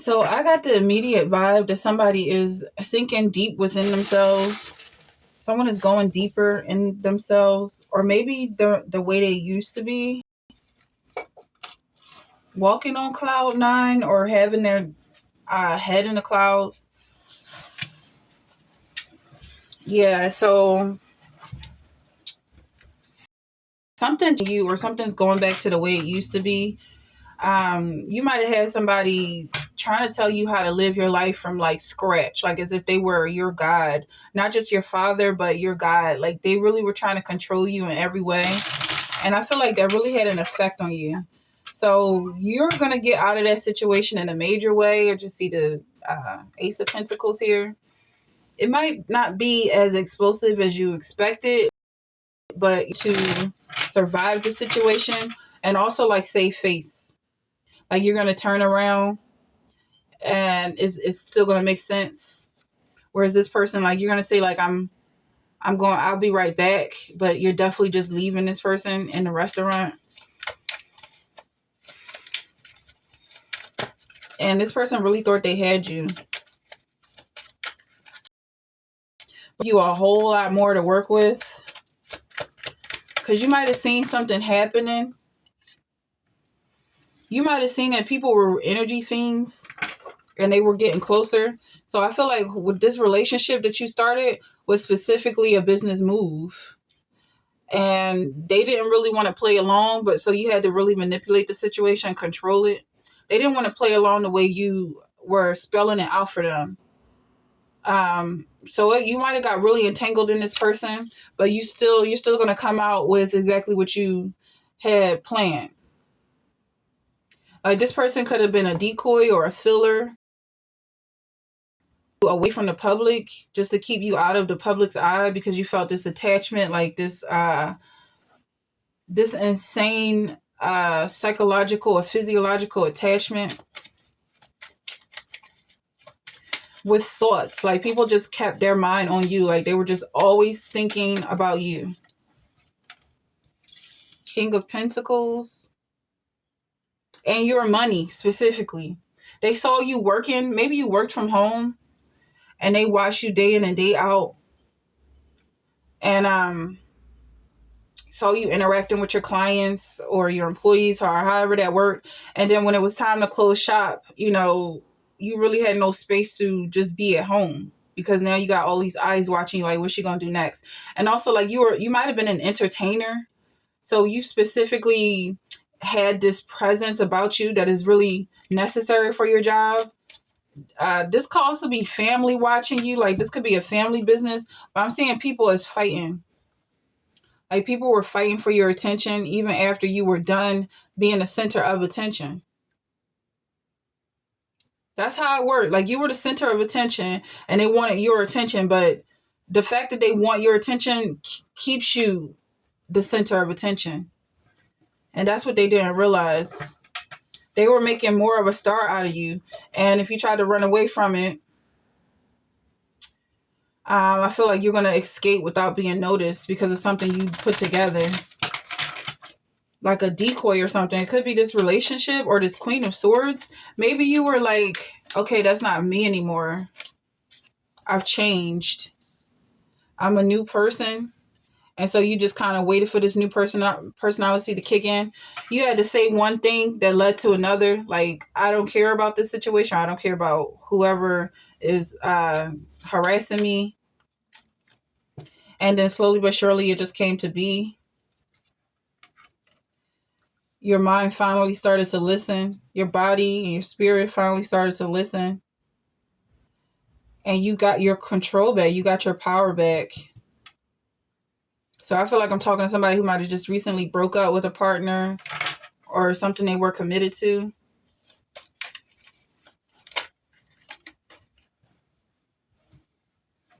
So I got the immediate vibe that somebody is sinking deep within themselves. Someone is going deeper in themselves, or maybe the way they used to be, walking on cloud nine or having their head in the clouds. Yeah, so something to you, or something's going back to the way it used to be. You might have had somebody trying to tell you how to live your life from like scratch, like as if they were your God, not just your father, but your God. Like they really were trying to control you in every way. And I feel like that really had an effect on you. So you're going to get out of that situation in a major way. I just see the Ace of Pentacles here. It might not be as explosive as you expected, but to survive the situation and also like save face. Like you're going to turn around and it's still going to make sense. Whereas this person, like you're going to say like, I'll be right back. But you're definitely just leaving this person in the restaurant. And this person really thought they had you. You a whole lot more to work with. Because you might have seen something happening. You might have seen that people were energy fiends and they were getting closer. So I feel like with this relationship that you started was specifically a business move. And they didn't really want to play along, but so you had to really manipulate the situation, control it. They didn't want to play along the way you were spelling it out for them. So you might have got really entangled in this person, but you're still going to come out with exactly what you had planned. Like this person could have been a decoy or a filler away from the public, just to keep you out of the public's eye, because you felt this attachment, like this insane psychological or physiological attachment with thoughts. Like people just kept their mind on you, like they were just always thinking about you. King of Pentacles. And your money specifically. They saw you working. Maybe you worked from home and they watched you day in and day out. And saw you interacting with your clients or your employees or however that worked. And then when it was time to close shop, you really had no space to just be at home, because now you got all these eyes watching you, like, what's she gonna do next? And also, like, you might have been an entertainer. So you specifically had this presence about you that is really necessary for your job. This could also be family watching you. Like this could be a family business, but I'm seeing people as fighting. Like people were fighting for your attention even after you were done being the center of attention. That's how it worked. Like you were the center of attention and they wanted your attention, but the fact that they want your attention keeps you the center of attention. And that's what they didn't realize. They were making more of a star out of you. And if you tried to run away from it, I feel like you're going to escape without being noticed because of something you put together. Like a decoy or something. It could be this relationship or this Queen of Swords. Maybe you were like, okay, that's not me anymore. I've changed. I'm a new person. And so you just kind of waited for this new personality to kick in. You had to say one thing that led to another. Like, I don't care about this situation. I don't care about whoever is harassing me. And then slowly but surely it just came to be. Your mind finally started to listen. Your body and your spirit finally started to listen. And you got your control back. You got your power back. So I feel like I'm talking to somebody who might have just recently broke up with a partner or something they were committed to.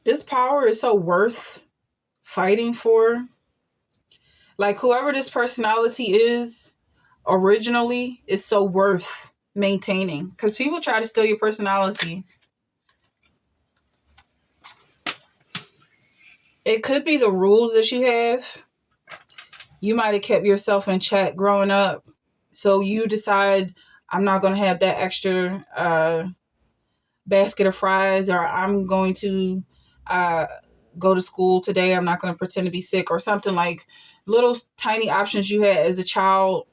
This power is so worth fighting for. Like whoever this personality is originally is so worth maintaining, because people try to steal your personality. It could be the rules that you have. You might have kept yourself in check growing up. So you decide, I'm not going to have that extra basket of fries, or I'm going to uh, go to school today. I'm not going to pretend to be sick or something. Like little tiny options you had as a child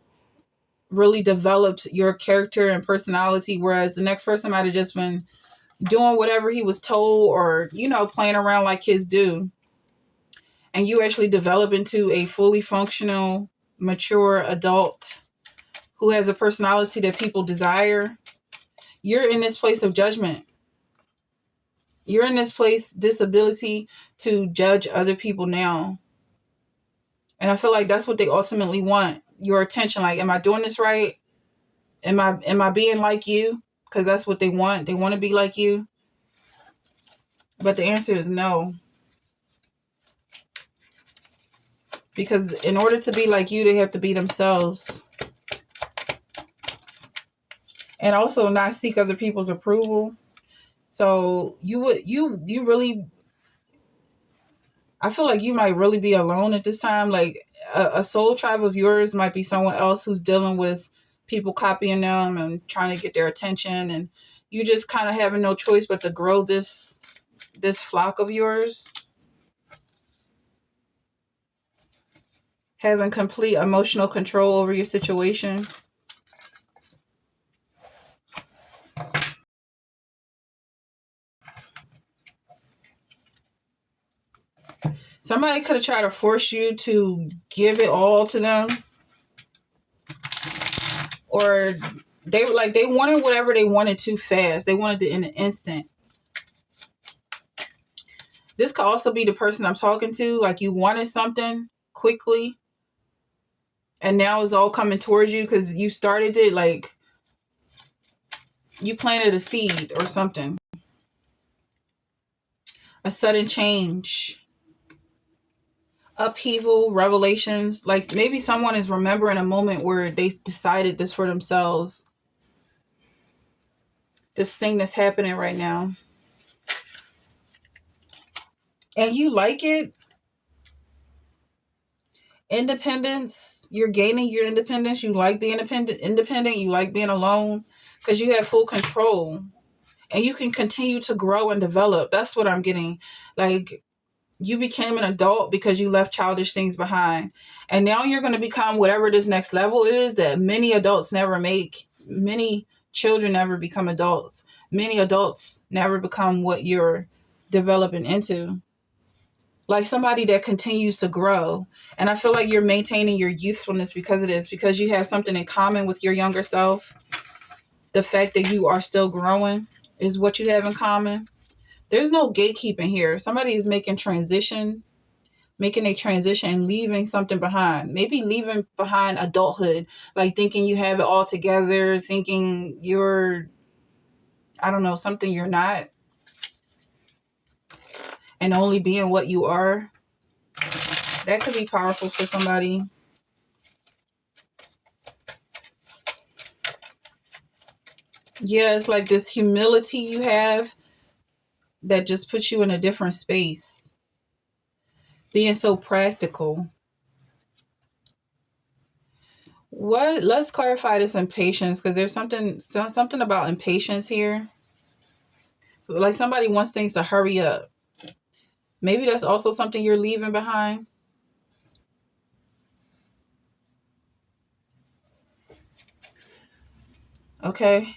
really developed your character and personality, whereas the next person might have just been doing whatever he was told, or, you know, playing around like kids do. And you actually develop into a fully functional, mature adult who has a personality that people desire. You're in this place of judgment. You're in this place, this ability to judge other people now. And I feel like that's what they ultimately want, your attention. Like, am I doing this right? Am I being like you? Because that's what they want. They want to be like you. But the answer is no. Because in order to be like you, they have to be themselves. And also not seek other people's approval. So you really, I feel like you might really be alone at this time. Like a soul tribe of yours might be someone else who's dealing with people copying them and trying to get their attention. And you just kind of having no choice but to grow this flock of yours. Having complete emotional control over your situation. Somebody could have tried to force you to give it all to them. Or they wanted whatever they wanted too fast. They wanted it in an instant. This could also be the person I'm talking to. Like, you wanted something quickly, and now it's all coming towards you because you started it. Like, you planted a seed or something. A sudden change. Upheaval, revelations. Like, maybe someone is remembering a moment where they decided this for themselves. This thing that's happening right now. And you like it. Independence. You're gaining your independence. You like being independent. You like being alone because you have full control. And you can continue to grow and develop. That's what I'm getting. Like, you became an adult because you left childish things behind. And now you're going to become whatever this next level is that many adults never make. Many children never become adults. Many adults never become what you're developing into. Like somebody that continues to grow. And I feel like you're maintaining your youthfulness because of this, because you have something in common with your younger self. The fact that you are still growing is what you have in common. There's no gatekeeping here. Somebody is making a transition and leaving something behind. Maybe leaving behind adulthood, like thinking you have it all together, thinking you're, I don't know, something you're not, and only being what you are. That could be powerful for somebody. Yeah, it's like this humility you have that just puts you in a different space. Being so practical. Let's clarify this impatience, because there's something about impatience here. So like somebody wants things to hurry up. Maybe that's also something you're leaving behind. Okay.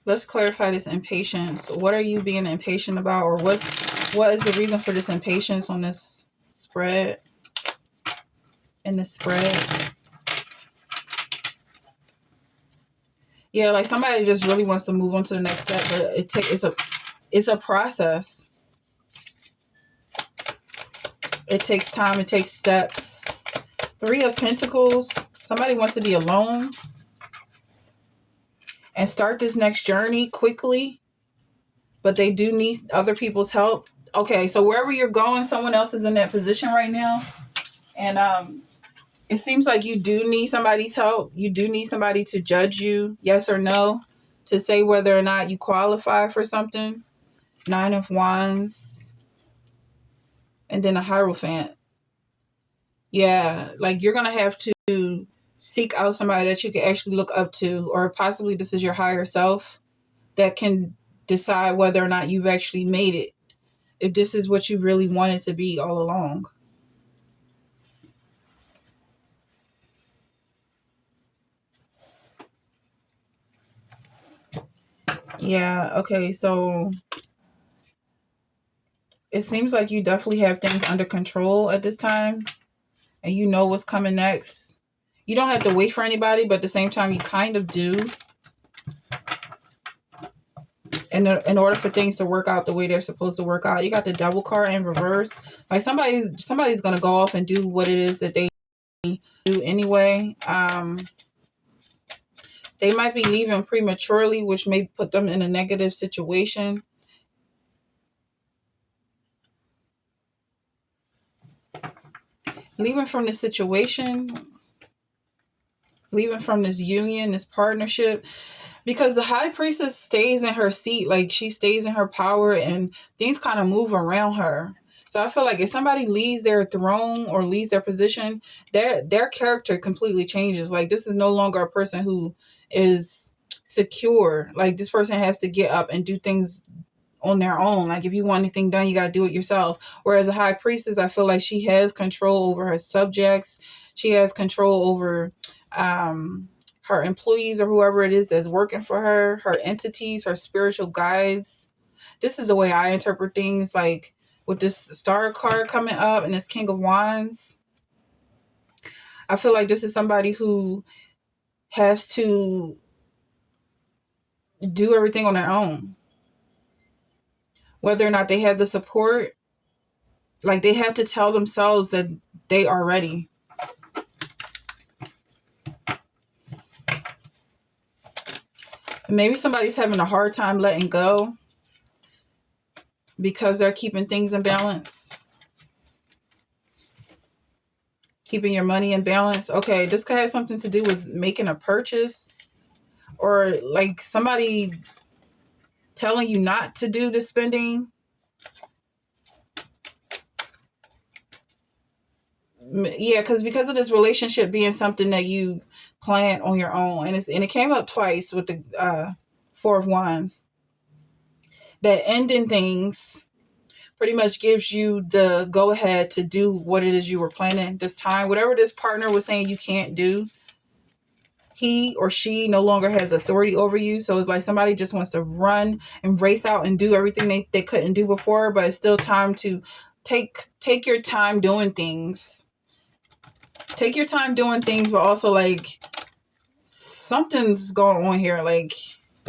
Let's clarify this impatience. What are you being impatient about, or what is the reason for this impatience on this spread? In this spread. Yeah, like somebody just really wants to move on to the next step, but it's a process. It takes time, it takes steps. 3 of Pentacles. Somebody wants to be alone and start this next journey quickly, but they do need other people's help. Okay, so wherever you're going, someone else is in that position right now. And it seems like you do need somebody's help. You do need somebody to judge you, yes or no, to say whether or not you qualify for something. 9 of Wands. And then a Hierophant. Yeah, like you're going to have to seek out somebody that you can actually look up to, or possibly this is your higher self that can decide whether or not you've actually made it, if this is what you really wanted to be all along. Yeah, okay, so it seems like you definitely have things under control at this time, and you know what's coming next. You don't have to wait for anybody, but at the same time, you kind of do. And in order for things to work out the way they're supposed to work out, you got the Devil card in reverse. Like somebody's gonna go off and do what it is that they do anyway. They might be leaving prematurely, which may put them in a negative situation. Leaving from this situation, leaving from this union, this partnership, because the high priestess stays in her seat, like she stays in her power, and things kind of move around her. So I feel like if somebody leaves their throne or leaves their position, their character completely changes. Like this is no longer a person who is secure. Like this person has to get up and do things on their own. Like if you want anything done, you got to do it yourself. Whereas a high priestess, I feel like she has control over her subjects. She has control over her employees or whoever it is that's working for her entities, her spiritual guides. This is the way I interpret things, like with this Star card coming up and this King of Wands. I feel like this is somebody who has to do everything on their own. Whether or not they have the support, like they have to tell themselves that they are ready. Maybe somebody's having a hard time letting go because they're keeping things in balance. Keeping your money in balance. Okay, this could have something to do with making a purchase, or like somebody telling you not to do the spending. Yeah, because of this relationship being something that you plan on your own, and it came up twice with the Four of Wands. That ending things pretty much gives you the go ahead to do what it is you were planning this time. Whatever this partner was saying you can't do, he or she no longer has authority over you. So it's like somebody just wants to run and race out and do everything they couldn't do before, but it's still time to take your time doing things. Take your time doing things, but also like something's going on here. Like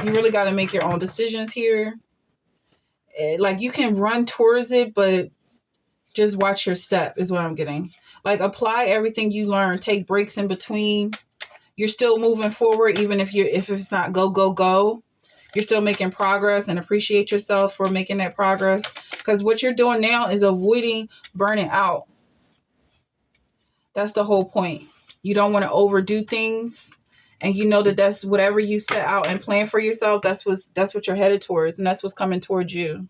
you really got to make your own decisions here. Like you can run towards it, but just watch your step is what I'm getting. Like apply everything you learn. Take breaks in between. You're still moving forward, even if it's not go. You're still making progress, and appreciate yourself for making that progress. Because what you're doing now is avoiding burning out. That's the whole point. You don't want to overdo things, and you know that's whatever you set out and plan for yourself. That's what you're headed towards, and that's what's coming towards you.